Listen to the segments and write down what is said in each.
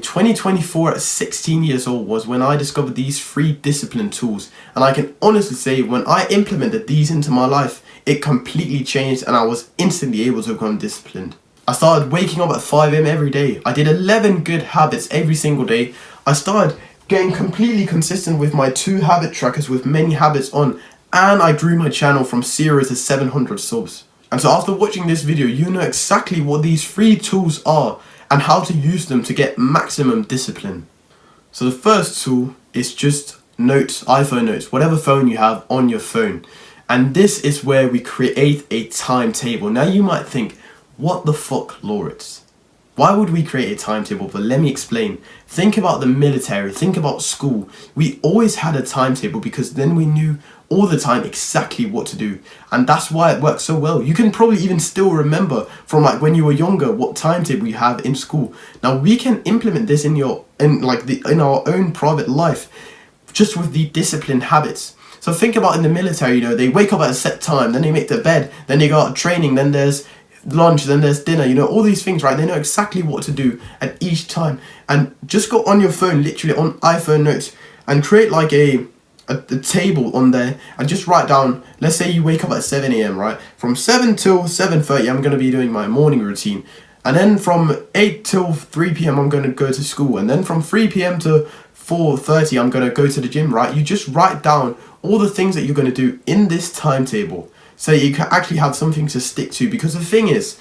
2024 at 16 years old was when I discovered these 3 discipline tools, and I can honestly say when I implemented these into my life, it completely changed and I was instantly able to become disciplined. I started waking up at 5 a.m. every day. I did 11 good habits every single day. I started getting completely consistent with my 2 habit trackers with many habits on, and I grew my channel from 0 to 700 subs. And so after watching this video, you know exactly what these 3 tools are and how to use them to get maximum discipline. So the first tool is just notes, iPhone notes, whatever phone you have on your phone. And this is where we create a timetable. Now you might think, what the fuck, Lawrence? Why would we create a timetable? But let me explain. Think about the military, think about school. We always had a timetable because then we knew all the time exactly what to do, and that's why it works so well. You can probably even still remember from like when you were younger what timetable you have in school. Now we can implement this in our own private life just with the disciplined habits. So think about in the military, you know, they wake up at a set time, then they make their bed, then they go out training, then there's lunch, then there's dinner, you know, all these things, right? They know exactly what to do at each time. And just go on your phone, literally on iPhone notes, and create like a table on there and just write down, let's say you wake up at 7 a.m, right? From 7 till 7:30 I'm going to be doing my morning routine, and then from 8 till 3 p.m. I'm going to go to school, and then from 3 p.m. to 4:30 I'm going to go to the gym, right? You just write down all the things that you're going to do in this timetable so you can actually have something to stick to. Because the thing is,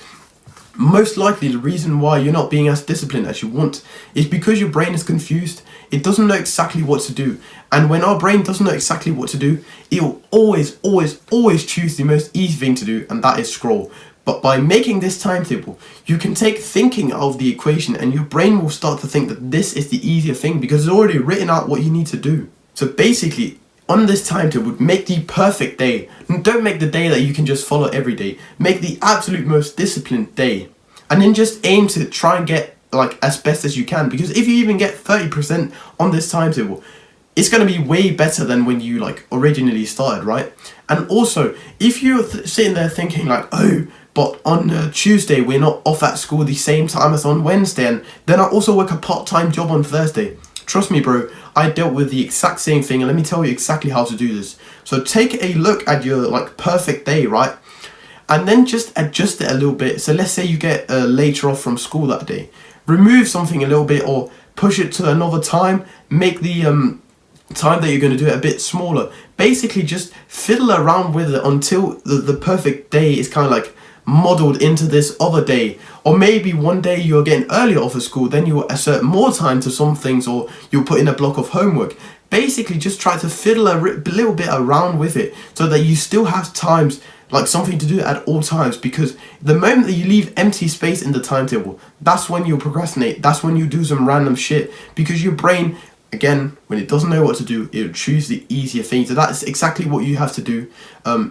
most likely the reason why you're not being as disciplined as you want is because your brain is confused. It doesn't know exactly what to do. And when our brain doesn't know exactly what to do, it will always choose the most easy thing to do, and that is scroll. But by making this timetable, you can take thinking out of the equation, and your brain will start to think that this is the easier thing because it's already written out what you need to do. So basically, on this timetable, make the perfect day. Don't make the day that you can just follow every day. Make the absolute most disciplined day. And then just aim to try and get like as best as you can. Because if you even get 30% on this timetable, it's going to be way better than when you like originally started, right? And also, if you're sitting there thinking like, oh, but on Tuesday we're not off at school the same time as on Wednesday, and then I also work a part-time job on Thursday. Trust me, bro, I dealt with the exact same thing, and let me tell you exactly how to do this. So take a look at your like perfect day, right? And then just adjust it a little bit. So let's say you get later off from school that day. Remove something a little bit or push it to another time. Make the time that you're going to do it a bit smaller. Basically just fiddle around with it until the perfect day is kind of like modeled into this other day. Or maybe one day you're getting earlier off of school, then you'll assert more time to some things, or you'll put in a block of homework. Basically just try to fiddle a little bit around with it so that you still have times, like something to do at all times. Because the moment that you leave empty space in the timetable, that's when you'll procrastinate, that's when you do some random shit, because your brain, again, when it doesn't know what to do, it'll choose the easier thing. So that's exactly what you have to do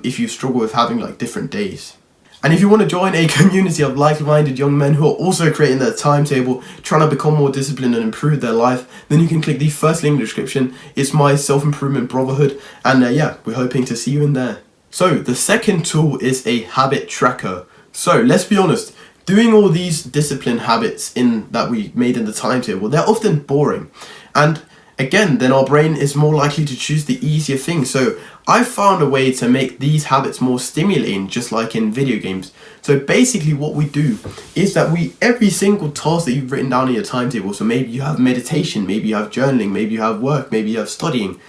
if you struggle with having like different days. And if you want to join a community of like-minded young men who are also creating their timetable, trying to become more disciplined and improve their life, then you can click the first link in the description. It's my self-improvement brotherhood, and yeah, we're hoping to see you in there. So the second tool is a habit tracker. So let's be honest, doing all these discipline habits that we made in the timetable, they're often boring. And again, then our brain is more likely to choose the easier thing. So I found a way to make these habits more stimulating, just like in video games. So basically what we do is that every single task that you've written down in your timetable, so maybe you have meditation, maybe you have journaling, maybe you have work, maybe you have studying,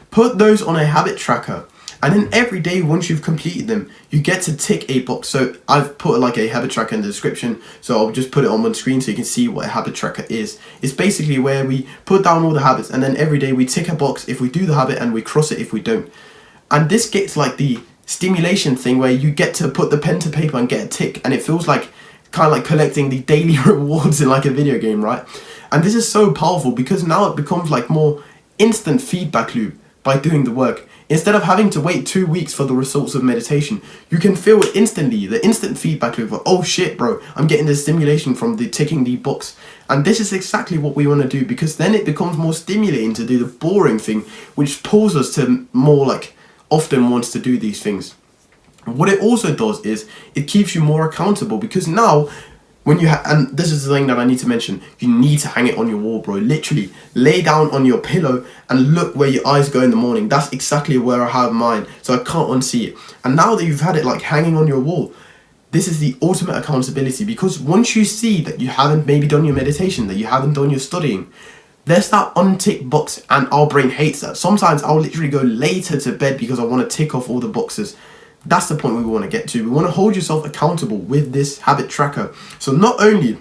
put those on a habit tracker. And then every day, once you've completed them, you get to tick a box. So I've put like a habit tracker in the description. So I'll just put it on one screen so you can see what a habit tracker is. It's basically where we put down all the habits, and then every day we tick a box if we do the habit and we cross it if we don't. And this gets like the stimulation thing where you get to put the pen to paper and get a tick, and it feels like kind of like collecting the daily rewards in like a video game, right? And this is so powerful because now it becomes like more instant feedback loop by doing the work. Instead of having to wait 2 weeks for the results of meditation, you can feel it instantly, the instant feedback loop of, oh shit bro, I'm getting this stimulation from the ticking the box. And this is exactly what we want to do, because then it becomes more stimulating to do the boring thing, which pulls us to more like often wants to do these things. What it also does is it keeps you more accountable, because now when you and this is the thing that I need to mention, you need to hang it on your wall, bro. Literally, lay down on your pillow and look where your eyes go in the morning. That's exactly where I have mine, so I can't unsee it. And now that you've had it like hanging on your wall, this is the ultimate accountability, because once you see that you haven't maybe done your meditation, that you haven't done your studying, there's that unticked box, and our brain hates that. Sometimes I'll literally go later to bed because I want to tick off all the boxes. That's the point we want to get to. We want to hold yourself accountable with this habit tracker. So not only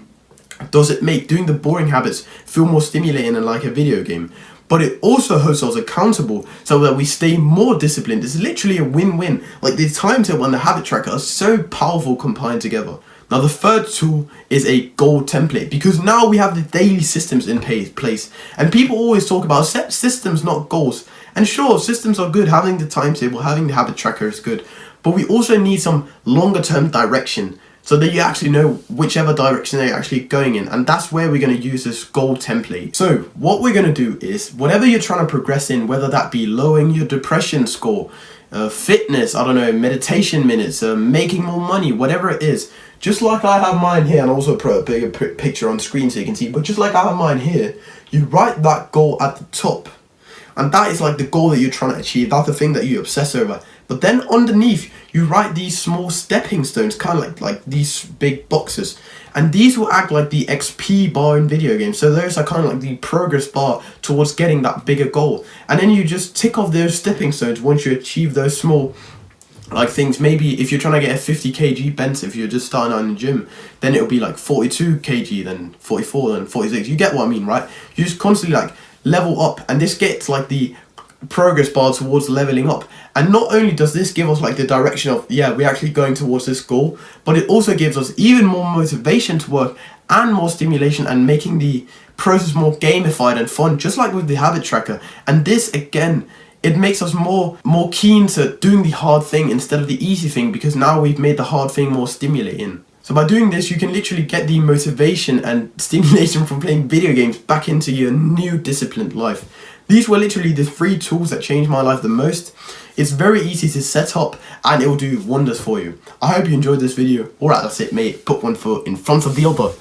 does it make doing the boring habits feel more stimulating and like a video game, but it also holds us accountable so that we stay more disciplined. It's literally a win-win. Like the timetable and the habit tracker are so powerful combined together. Now the third tool is a goal template, because now we have the daily systems in place. And people always talk about set systems, not goals. And sure, systems are good. Having the timetable, having the habit tracker is good. But we also need some longer term direction so that you actually know whichever direction they're actually going in. And that's where we're going to use this goal template. So what we're going to do is, whatever you're trying to progress in, whether that be lowering your depression score, fitness, I don't know, meditation minutes, making more money, whatever it is, just like I have mine here, and also put a bigger picture on screen so you can see, but just like I have mine here, you write that goal at the top. And that is like the goal that you're trying to achieve. That's the thing that you obsess over. But then underneath, you write these small stepping stones, kind of like these big boxes. And these will act like the XP bar in video games. So those are kind of like the progress bar towards getting that bigger goal. And then you just tick off those stepping stones once you achieve those small like things. Maybe if you're trying to get a 50 kg bench, if you're just starting out in the gym, then it'll be like 42 kg, then 44, then 46. You get what I mean, right? You just constantly like level up, and this gets like the progress bar towards leveling up. And not only does this give us like the direction of, yeah, we're actually going towards this goal, but it also gives us even more motivation to work and more stimulation, and making the process more gamified and fun, just like with the habit tracker. And this again, it makes us more keen to doing the hard thing instead of the easy thing, because now we've made the hard thing more stimulating. So by doing this, you can literally get the motivation and stimulation from playing video games back into your new disciplined life. These were literally the 3 tools that changed my life the most. It's very easy to set up and it will do wonders for you. I hope you enjoyed this video. Alright, that's it, mate. Put one foot in front of the other.